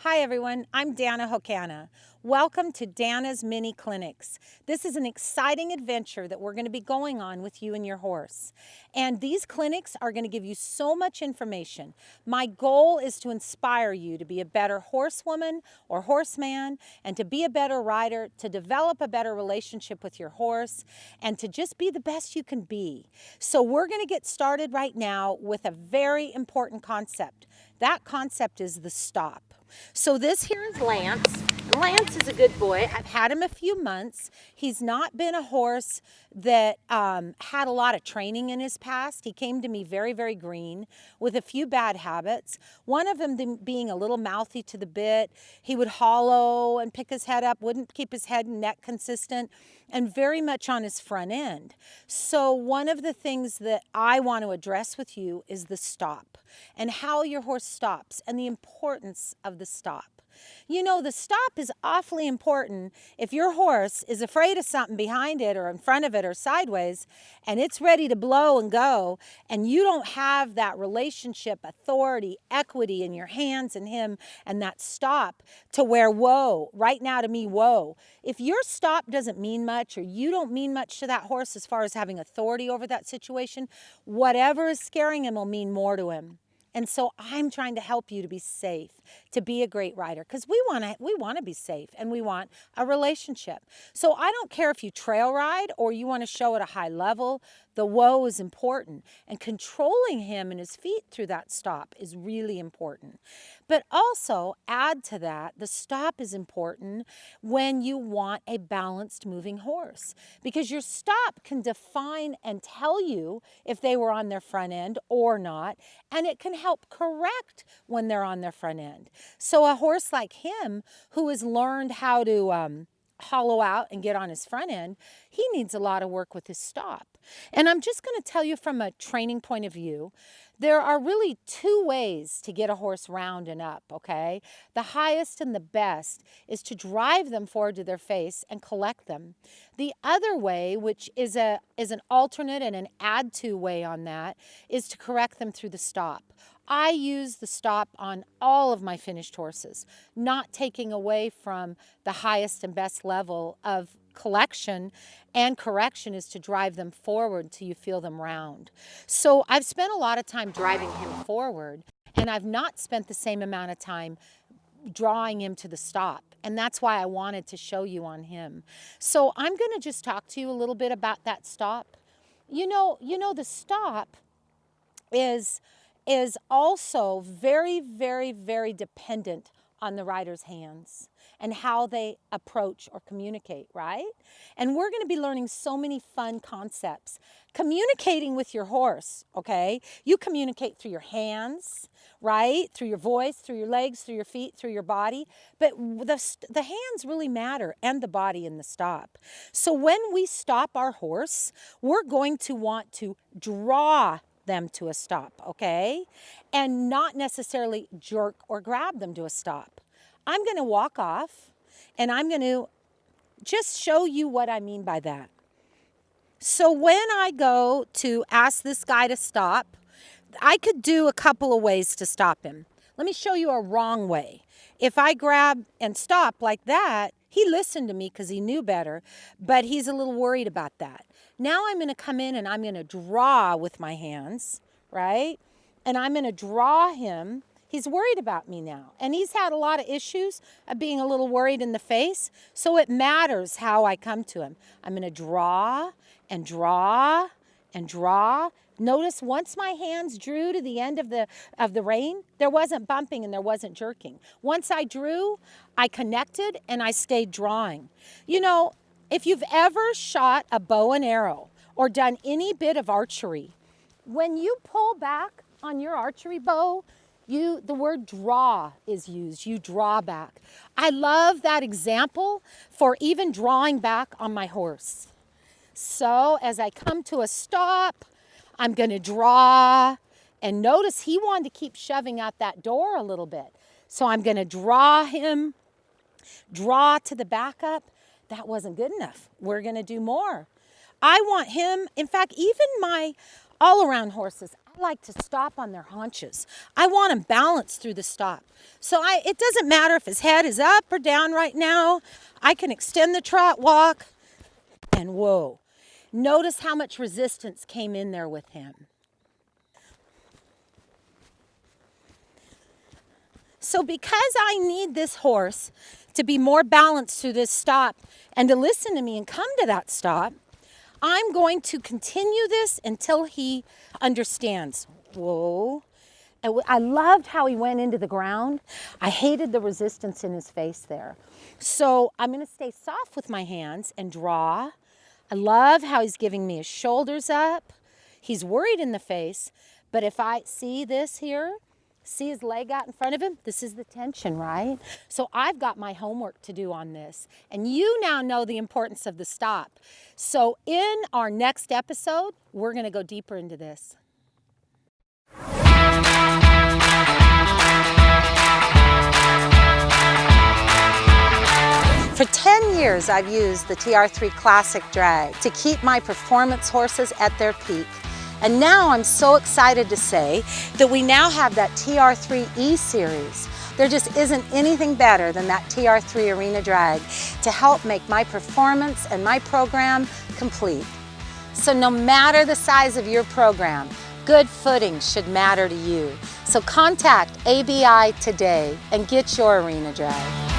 Hi everyone, I'm Dana Hokana. Welcome to Dana's Mini Clinics. This is an exciting adventure that we're going to be going on with you and your horse. And these clinics are going to give you so much information. My goal is to inspire you to be a better horsewoman or horseman and to be a better rider, to develop a better relationship with your horse, and to just be the best you can be. So we're going to get started right now with a very important concept. That concept is the stop. So this here is Lance. Lance is a good boy. I've had him a few months. He's not been a horse that had a lot of training in his past. He came to me very, very green with a few bad habits. One of them being a little mouthy to the bit. He would hollow and pick his head up, wouldn't keep his head and neck consistent, and very much on his front end. So one of the things that I want to address with you is the stop and how your horse stops and the importance of the stop. You know, the stop is awfully important if your horse is afraid of something behind it or in front of it or sideways and it's ready to blow and go, and you don't have that relationship, authority, equity in your hands and him and that stop to where, whoa, right now to me, whoa. If your stop doesn't mean much or you don't mean much to that horse as far as having authority over that situation, whatever is scaring him will mean more to him. And so I'm trying to help you to be safe, to be a great rider, because we want to be safe and we want a relationship. So I don't care if you trail ride or you want to show at a high level, the whoa is important. And controlling him and his feet through that stop is really important. But also add to that, the stop is important when you want a balanced moving horse, because your stop can define and tell you if they were on their front end or not, and it can help correct when they're on their front end. So a horse like him who has learned how to hollow out and get on his front end, he needs a lot of work with his stop. And I'm just going to tell you from a training point of view, there are really two ways to get a horse round and up, okay? The highest and the best is to drive them forward to their face and collect them. The other way, which is an alternate and an add to way on that, is to correct them through the stop. I use the stop on all of my finished horses, not taking away from the highest and best level of collection and correction is to drive them forward till you feel them round. So I've spent a lot of time driving him forward, and I've not spent the same amount of time drawing him to the stop. And that's why I wanted to show you on him. So I'm going to just talk to you a little bit about that stop. You know the stop is also very, very, very dependent on the rider's hands and how they approach or communicate, right? And we're going to be learning so many fun concepts. Communicating with your horse, okay? You communicate through your hands, right? Through your voice, through your legs, through your feet, through your body. But the hands really matter, and the body in the stop. So when we stop our horse, we're going to want to draw them to a stop, okay? And not necessarily jerk or grab them to a stop. I'm going to walk off and I'm going to just show you what I mean by that. So when I go to ask this guy to stop, I could do a couple of ways to stop him. Let me show you a wrong way. If I grab and stop like that, he listened to me because he knew better, but he's a little worried about that. Now I'm going to come in and I'm going to draw with my hands, right? And I'm going to draw him. He's worried about me now. And he's had a lot of issues of being a little worried in the face. So it matters how I come to him. I'm going to draw and draw and draw. Notice once my hands drew to the end of the rein, there wasn't bumping and there wasn't jerking. Once I drew, I connected and I stayed drawing. You know, if you've ever shot a bow and arrow or done any bit of archery, when you pull back on your archery bow, the word draw is used. You draw back. I love that example for even drawing back on my horse. So as I come to a stop, I'm going to draw, and notice he wanted to keep shoving out that door a little bit. So I'm going to draw him, draw to the backup. That wasn't good enough. We're going to do more. I want him, in fact, even my all-around horses, I like to stop on their haunches. I want him balanced through the stop. So it doesn't matter if his head is up or down right now. I can extend the trot walk, and whoa. Notice how much resistance came in there with him. So because I need this horse to be more balanced through this stop and to listen to me and come to that stop, I'm going to continue this until he understands. Whoa. I loved how he went into the ground. I hated the resistance in his face there. So I'm going to stay soft with my hands and draw. I love how he's giving me his shoulders up. He's worried in the face, but if I see this here, see his leg out in front of him? This is the tension, right? So I've got my homework to do on this. And you now know the importance of the stop. So in our next episode, we're going to go deeper into this. For 10 years, I've used the TR3 Classic Drag to keep my performance horses at their peak. And now I'm so excited to say that we now have that TR3 E-Series. There just isn't anything better than that TR3 Arena Drag to help make my performance and my program complete. So no matter the size of your program, good footing should matter to you. So contact ABI today and get your Arena Drag.